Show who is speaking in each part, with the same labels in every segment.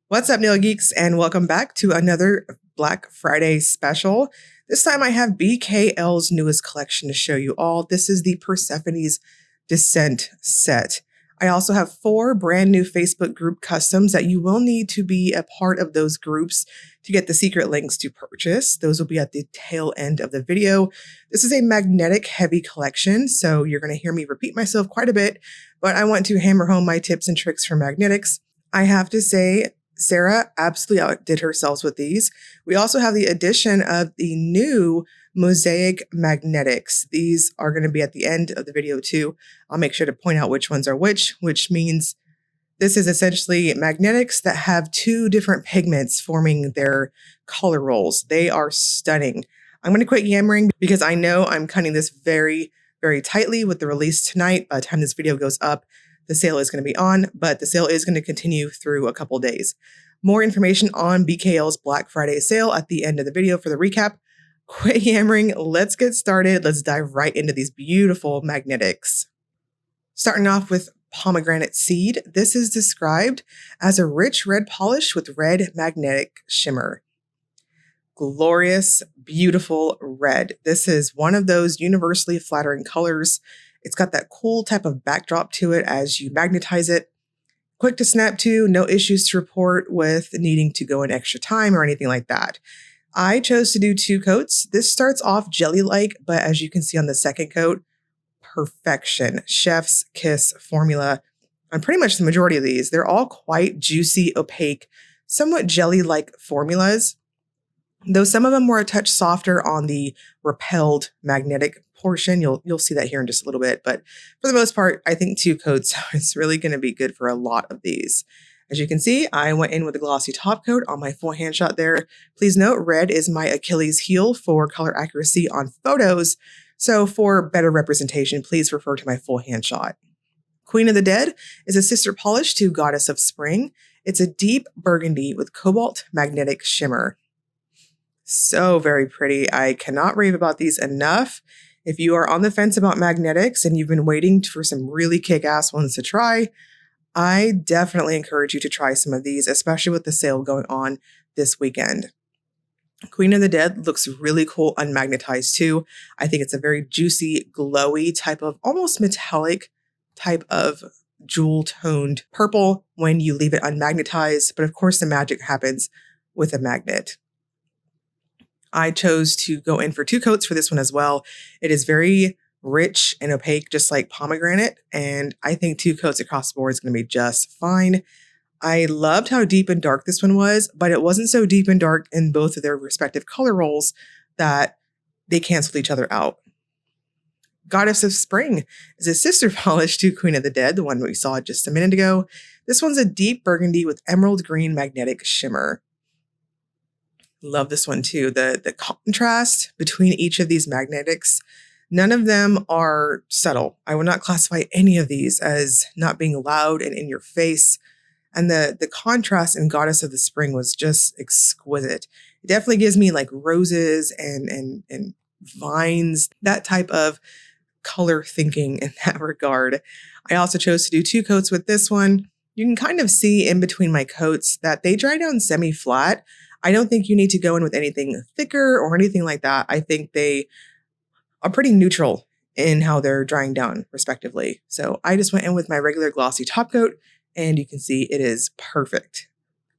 Speaker 1: What's up, Nail Geeks, and welcome back to another Black Friday special. This time I have BKL's newest collection to show you all. This is the Persephone's Descent set. I also have 4 brand new Facebook group customs that you will need to be a part of those groups to get the secret links to purchase. Those will be at the tail end of the video. This is a magnetic heavy collection, so you're going to hear me repeat myself quite a bit, but I want to hammer home my tips and tricks for magnetics. I have to say, Sarah absolutely outdid herself with these. We also have the addition of the new mosaic magnetics. These are going to be at the end of the video too. I'll make sure to point out which ones are which means this is essentially magnetics that have 2 different pigments forming their color rolls. They are stunning. I'm going to quit yammering because I know I'm cutting this very, very tightly with the release tonight. By the time this video goes up, the sale is going to be on, but the sale is going to continue through a couple days. More information on BKL's Black Friday sale at the end of the video for the recap. Quit yammering. Let's get started. Let's dive right into these beautiful magnetics. Starting off with Pomegranate Seed. This is described as a rich red polish with red magnetic shimmer. Glorious, beautiful red. This is one of those universally flattering colors. It's got that cool type of backdrop to it as you magnetize it. Quick to snap to, no issues to report with needing to go in extra time or anything like that. I chose to do 2 coats. This starts off jelly-like, but as you can see on the second coat, perfection. Chef's kiss formula on pretty much the majority of these. They're all quite juicy, opaque, somewhat jelly-like formulas, though some of them were a touch softer on the repelled magnetic portion. You'll see that here in just a little bit, but for the most part, I think 2 coats is really going to be good for a lot of these. As you can see, I went in with a glossy top coat on my full hand shot there. Please note, red is my Achilles heel for color accuracy on photos, so for better representation, please refer to my full hand shot. Queen of the Dead is a sister polish to Goddess of Spring. It's a deep burgundy with cobalt magnetic shimmer. So very pretty. I cannot rave about these enough. If you are on the fence about magnetics and you've been waiting for some really kick-ass ones to try, I definitely encourage you to try some of these, especially with the sale going on this weekend. Queen of the Dead looks really cool unmagnetized too. I think it's a very juicy, glowy type of almost metallic type of jewel-toned purple when you leave it unmagnetized, but of course the magic happens with a magnet. I chose to go in for 2 coats for this one as well. It is very rich and opaque, just like pomegranate, and I think 2 coats across the board is going to be just fine. I loved how deep and dark this one was, but it wasn't so deep and dark in both of their respective color rolls that they canceled each other out. Goddess of Spring is a sister polish to Queen of the Dead, the one we saw just a minute ago. This one's a deep burgundy with emerald green magnetic shimmer. Love this one too. The contrast between each of these magnetics, none of them are subtle. I would not classify any of these as not being loud and in your face. And the contrast in Goddess of the Spring was just exquisite. It definitely gives me like roses and vines, that type of color thinking in that regard. I also chose to do 2 coats with this one. You can kind of see in between my coats that they dry down semi-flat. I don't think you need to go in with anything thicker or anything like that. I think they are pretty neutral in how they're drying down, respectively. So I just went in with my regular glossy top coat, and you can see it is perfect.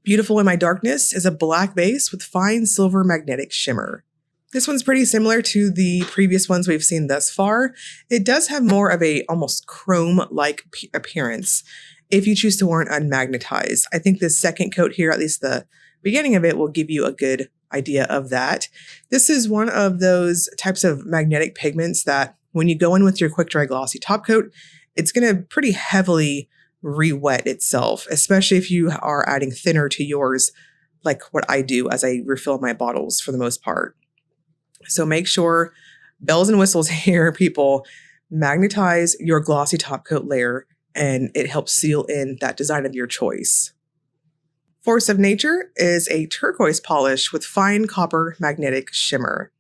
Speaker 1: Beautiful in my darkness is a black base with fine silver magnetic shimmer. This one's pretty similar to the previous ones we've seen thus far. It does have more of a almost chrome-like appearance if you choose to wear it unmagnetized. I think this second coat here, at least the beginning of it, will give you a good idea of that. This is one of those types of magnetic pigments that when you go in with your quick dry glossy top coat, it's going to pretty heavily re-wet itself, especially if you are adding thinner to yours, like what I do as I refill my bottles for the most part. So make sure, bells and whistles here, people, magnetize your glossy top coat layer and it helps seal in that design of your choice. Force of Nature is a turquoise polish with fine copper magnetic shimmer.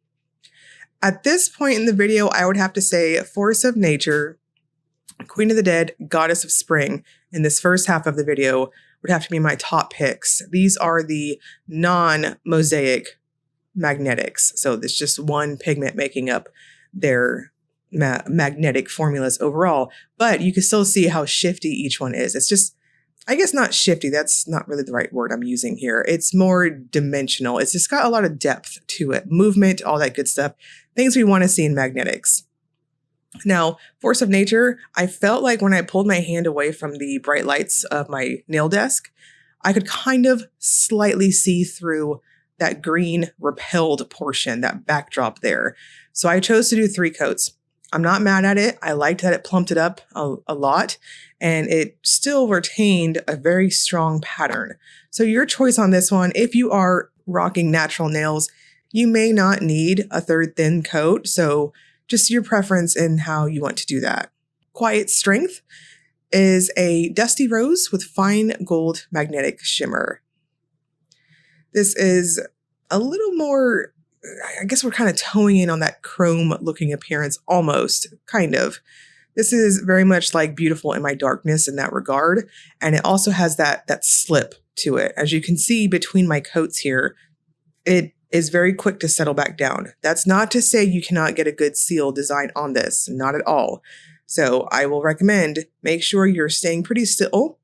Speaker 1: At this point in the video, I would have to say Force of Nature, Queen of the Dead, Goddess of Spring in this first half of the video would have to be my top picks. These are the non-mosaic magnetics. So there's just one pigment making up their magnetic formulas overall, but you can still see how shifty each one is. It's just, I guess not shifty, that's not really the right word I'm using here. It's more dimensional. It's just got a lot of depth to it, movement, all that good stuff, things we want to see in magnetics. Now, force of nature, I felt like when I pulled my hand away from the bright lights of my nail desk, I could kind of slightly see through that green repelled portion, that backdrop there. So I chose to do 3 coats. I'm not mad at it. I liked that it plumped it up a lot, and it still retained a very strong pattern. So your choice on this one, if you are rocking natural nails, you may not need a 3rd thin coat. So just your preference in how you want to do that. Quiet Strength is a dusty rose with fine gold magnetic shimmer. This is a little more, I guess we're kind of toeing in on that chrome looking appearance almost, kind of. This is very much like Beautiful in My Darkness in that regard. And it also has that slip to it. As you can see between my coats here, it is very quick to settle back down. That's not to say you cannot get a good seal design on this, not at all. So I will recommend make sure you're staying pretty still,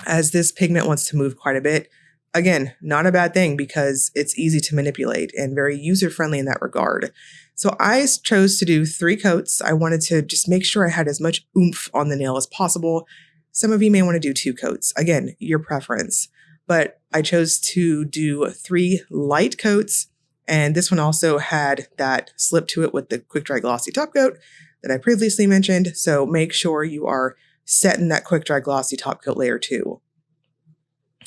Speaker 1: as this pigment wants to move quite a bit. Again, not a bad thing because it's easy to manipulate and very user-friendly in that regard. So I chose to do 3 coats. I wanted to just make sure I had as much oomph on the nail as possible. Some of you may want to do 2 coats. Again, your preference. But I chose to do 3 light coats. And this one also had that slip to it with the quick dry glossy top coat that I previously mentioned. So make sure you are setting that quick dry glossy top coat layer too.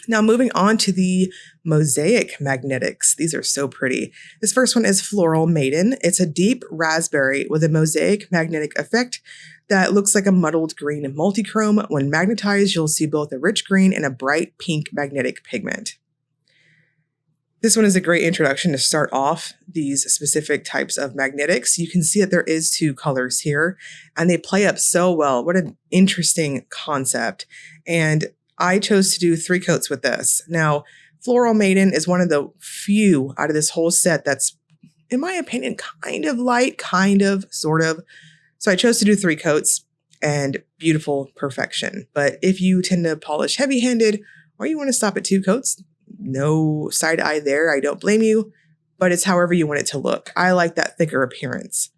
Speaker 1: Now moving on to the mosaic magnetics. These are so pretty. This first one is Floral Maiden. It's a deep raspberry with a mosaic magnetic effect that looks like a muddled green multichrome. When magnetized, you'll see both a rich green and a bright pink magnetic pigment. This one is a great introduction to start off these specific types of magnetics. You can see that there is 2 colors here, and they play up so well. What an interesting concept. And I chose to do 3 coats with this. Now, Floral Maiden is one of the few out of this whole set that's, in my opinion, kind of light, kind of, sort of. So I chose to do 3 coats, and beautiful perfection. But if you tend to polish heavy-handed, or you want to stop at 2 coats, no side eye there, I don't blame you, but it's however you want it to look. I like that thicker appearance.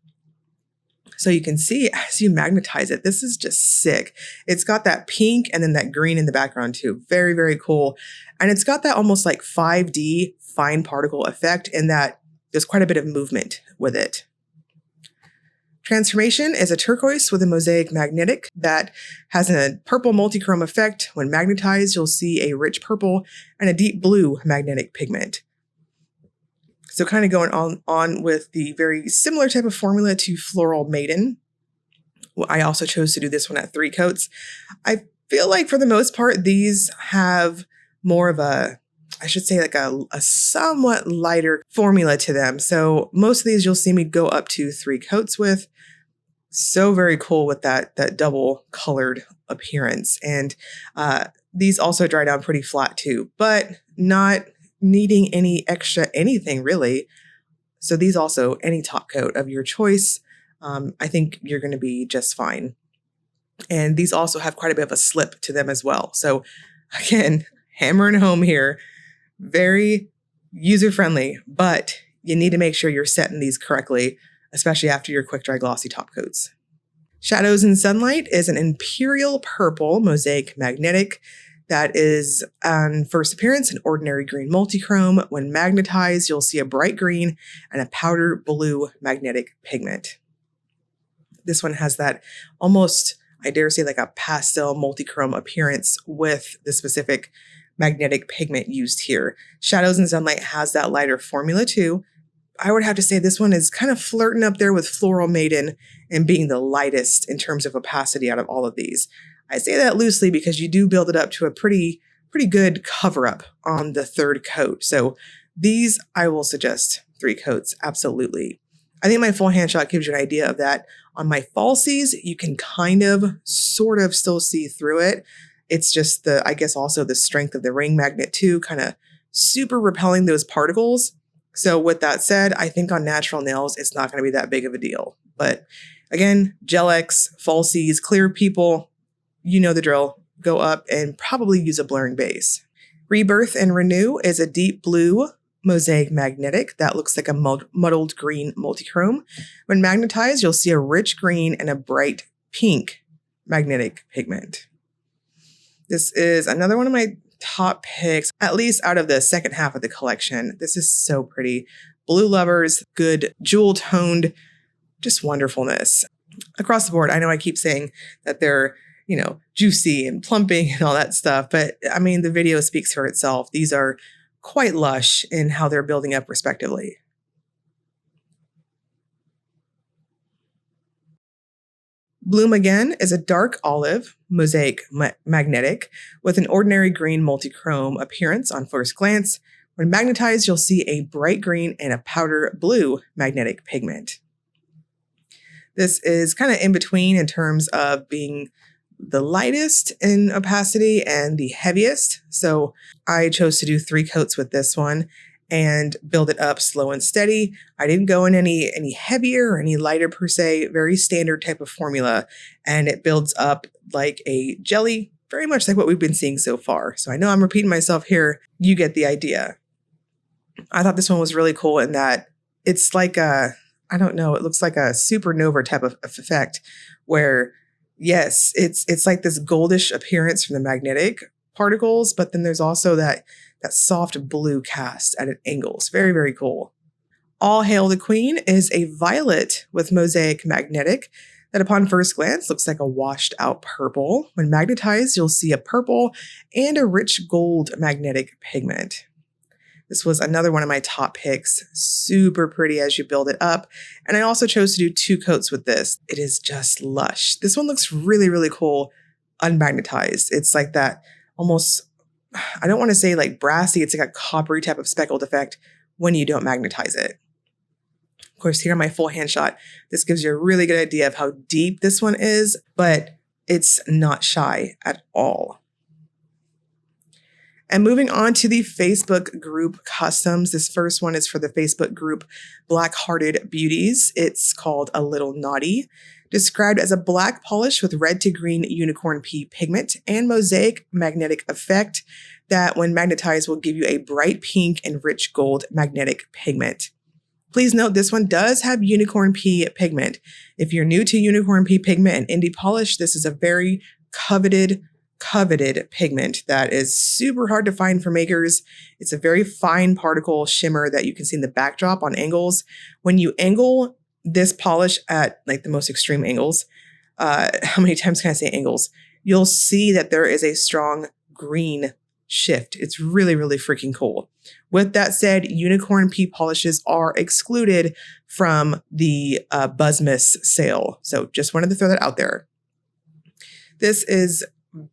Speaker 1: So you can see as you magnetize it, this is just sick. It's got that pink and then that green in the background too. Very, very cool. And it's got that almost like 5D fine particle effect in that there's quite a bit of movement with it. Transformation is a turquoise with a mosaic magnetic that has a purple multichrome effect. When magnetized, you'll see a rich purple and a deep blue magnetic pigment. So kind of going on with the very similar type of formula to Floral Maiden. Well, I also chose to do this one at 3 coats. I feel like for the most part, these have more of a, I should say like a somewhat lighter formula to them. So most of these you'll see me go up to 3 coats with. So very cool with that double colored appearance. And these also dry down pretty flat too, but not needing any extra anything really. So these also, any top coat of your choice, I think you're going to be just fine. And these also have quite a bit of a slip to them as well. So again, hammering home here, very user-friendly, but you need to make sure you're setting these correctly, especially after your quick dry glossy top coats. Shadows in Sunlight is an imperial purple mosaic magnetic that is, on first appearance, an ordinary green multichrome. When magnetized, you'll see a bright green and a powder blue magnetic pigment. This one has that almost, I dare say, like a pastel multichrome appearance with the specific magnetic pigment used here. Shadows in Sunlight has that lighter formula too. I would have to say this one is kind of flirting up there with Floral Maiden and being the lightest in terms of opacity out of all of these. I say that loosely because you do build it up to a pretty good cover-up on the 3rd coat. So these, I will suggest 3 coats, absolutely. I think my full hand shot gives you an idea of that. On my falsies, you can kind of, sort of still see through it. It's just I guess also the strength of the ring magnet too, kind of super repelling those particles. So with that said, I think on natural nails, it's not going to be that big of a deal. But again, Gel X, falsies, clear people, you know the drill. Go up and probably use a blurring base. Rebirth and Renew is a deep blue mosaic magnetic that looks like a muddled green multichrome. When magnetized, you'll see a rich green and a bright pink magnetic pigment. This is another one of my top picks, at least out of the second half of the collection. This is so pretty. Blue lovers, good jewel toned, just wonderfulness. Across the board, I know I keep saying that they're, juicy and plumping and all that stuff, but I mean, the video speaks for itself. These are quite lush in how they're building up respectively. Bloom Again is a dark olive mosaic magnetic with an ordinary green multichrome appearance on first glance. When magnetized, you'll see a bright green and a powder blue magnetic pigment. This is kind of in between in terms of being the lightest in opacity and the heaviest. So I chose to do 3 coats with this one and build it up slow and steady. I didn't go in any heavier or any lighter per se, very standard type of formula. And it builds up like a jelly, very much like what we've been seeing so far. So I know I'm repeating myself here. You get the idea. I thought this one was really cool in that it's like it looks like a supernova type of effect where, yes, it's like this goldish appearance from the magnetic particles, but then there's also that soft blue cast at an angle. It's very, very cool. All Hail the Queen is a violet with mosaic magnetic that upon first glance looks like a washed out purple. When magnetized, you'll see a purple and a rich gold magnetic pigment. This was another one of my top picks. Super pretty as you build it up. And I also chose to do 2 coats with this. It is just lush. This one looks really, really cool unmagnetized. It's like that almost, I don't want to say like brassy, it's like a coppery type of speckled effect when you don't magnetize it. Of course, here on my full hand shot, this gives you a really good idea of how deep this one is, but it's not shy at all. And moving on to the Facebook group customs. This first one is for the Facebook group Black Hearted Beauties. It's called a Little Knotty, described as a black polish with red to green unicorn pea pigment and mosaic magnetic effect that when magnetized will give you a bright pink and rich gold magnetic pigment. Please note this one does have unicorn pea pigment. If you're new to unicorn pea pigment and indie polish, this is a very coveted pigment that is super hard to find for makers. It's a very fine particle shimmer that you can see in the backdrop on angles. When you angle this polish at like the most extreme angles, how many times can I say angles? You'll see that there is a strong green shift. It's really, really freaking cool. With that said, unicorn pea polishes are excluded from the Buzzmas sale. So just wanted to throw that out there. This is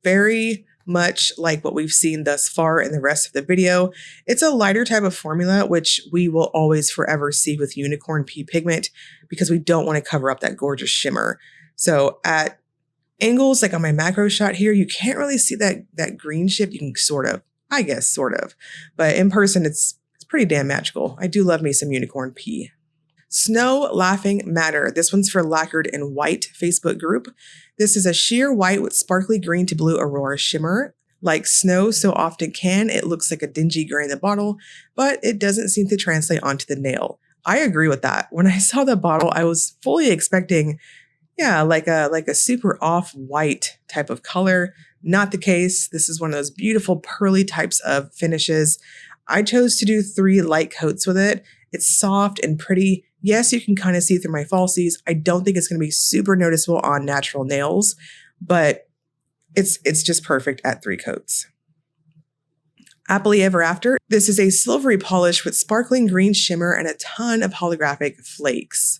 Speaker 1: very much like what we've seen thus far in the rest of the video. It's a lighter type of formula, which we will always forever see with unicorn pea pigment because we don't want to cover up that gorgeous shimmer. So at angles, like on my macro shot here, you can't really see that green shift. You can sort of, but in person, it's pretty damn magical. I do love me some unicorn pea. Snow Laughing Matter. This one's for Lacquered in White Facebook group. This is a sheer white with sparkly green to blue aurora shimmer. Like snow so often can, it looks like a dingy gray in the bottle, but it doesn't seem to translate onto the nail. I agree with that. When I saw the bottle, I was fully expecting, like a super off-white type of color. Not the case. This is one of those beautiful pearly types of finishes. I chose to do 3 light coats with it. It's soft and pretty. Yes, you can kind of see through my falsies. I don't think it's going to be super noticeable on natural nails, but it's just perfect at 3 coats. Happily Ever After. This is a silvery polish with sparkling green shimmer and a ton of holographic flakes.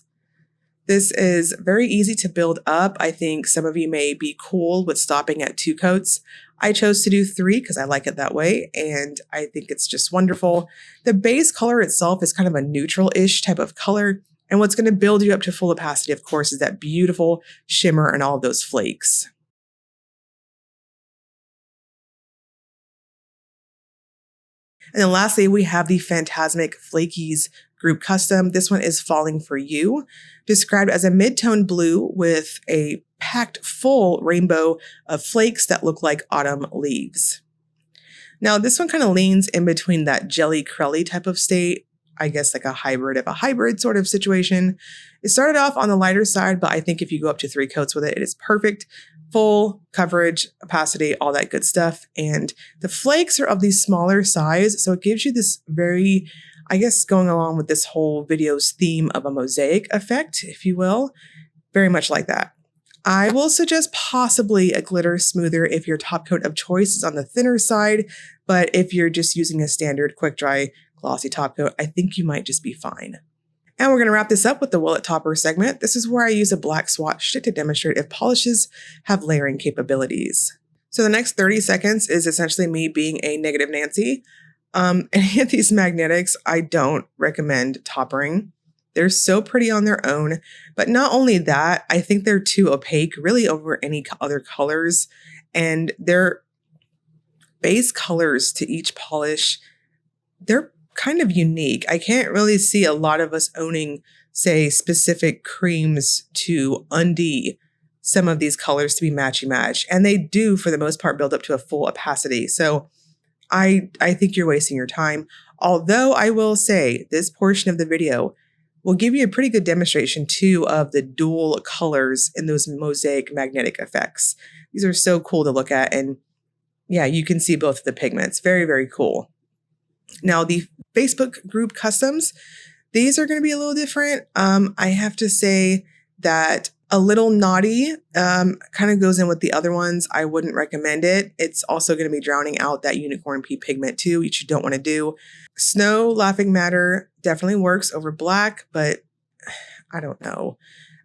Speaker 1: This is very easy to build up. I think some of you may be cool with stopping at 2 coats. I chose to do 3 because I like it that way, and I think it's just wonderful. The base color itself is kind of a neutral-ish type of color, and what's going to build you up to full opacity, of course, is that beautiful shimmer and all of those flakes. And then lastly, we have the Phantasmic Flakies Group Custom. This one is Falling for You, described as a mid-tone blue with a packed full rainbow of flakes that look like autumn leaves. Now, this one kind of leans in between that jelly crelly type of state, I guess like a hybrid of a hybrid sort of situation. It started off on the lighter side, but I think if you go up to 3 coats with it, it is perfect. Full coverage, opacity, all that good stuff. And the flakes are of the smaller size, so it gives you this very, I guess going along with this whole video's theme of a mosaic effect, if you will, very much like that. I will suggest possibly a glitter smoother if your top coat of choice is on the thinner side, but if you're just using a standard quick dry glossy top coat, I think you might just be fine. And we're going to wrap this up with the Will It Topper segment. This is where I use a black swatch stick to demonstrate if polishes have layering capabilities. So the next 30 seconds is essentially me being a negative Nancy. Any of these magnetics, I don't recommend toppering. They're so pretty on their own, but not only that, I think they're too opaque really over any other colors, and their base colors to each polish, they're kind of unique. I can't really see a lot of us owning, say, specific creams to undie some of these colors to be matchy-match, and they do, for the most part, build up to a full opacity. So I think you're wasting your time, although I will say this portion of the video will give you a pretty good demonstration too of the dual colors in those mosaic magnetic effects. These are so cool to look at, and yeah, you can see both of the pigments. Very, very cool. Now the Facebook group customs, these are going to be a little different. I have to say that a Little Knotty kind of goes in with the other ones. I wouldn't recommend it. It's also going to be drowning out that unicorn pea pigment too, which you don't want to do. Snow Laughing Matter definitely works over black, but I don't know.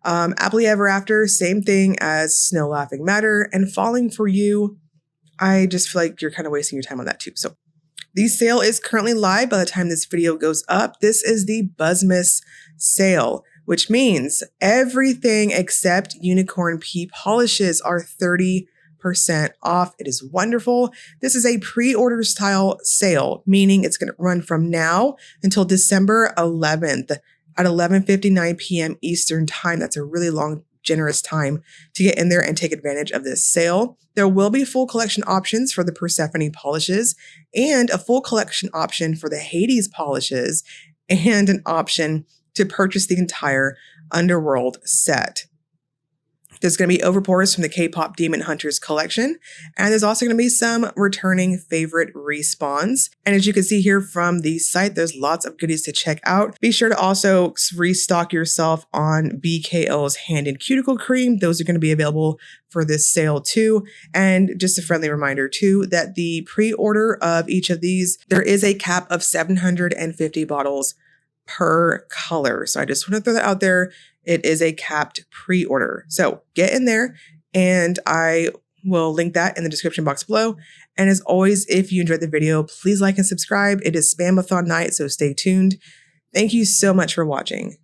Speaker 1: Happily Ever After, same thing as Snow Laughing Matter. And Falling for You, I just feel like you're kind of wasting your time on that too. So the sale is currently live by the time this video goes up. This is the Buzzmas sale, which means everything except unicorn pea polishes are 30% off. It is wonderful. This is a pre-order style sale, meaning it's going to run from now until December 11th at 11:59 p.m. Eastern time. That's a really long, generous time to get in there and take advantage of this sale. There will be full collection options for the Persephone polishes and a full collection option for the Hades polishes and an option to purchase the entire Underworld set. There's going to be overpours from the K-pop Demon Hunters collection, and there's also going to be some returning favorite respawns. And as you can see here from the site, there's lots of goodies to check out. Be sure to also restock yourself on BKL's Hand and Cuticle Cream. Those are going to be available for this sale too. And just a friendly reminder too, that the pre-order of each of these, there is a cap of 750 bottles per color. So I just want to throw that out there. It is a capped pre-order. So get in there, and I will link that in the description box below. And as always, if you enjoyed the video, please like and subscribe. It is Spamathon night, so stay tuned. Thank you so much for watching.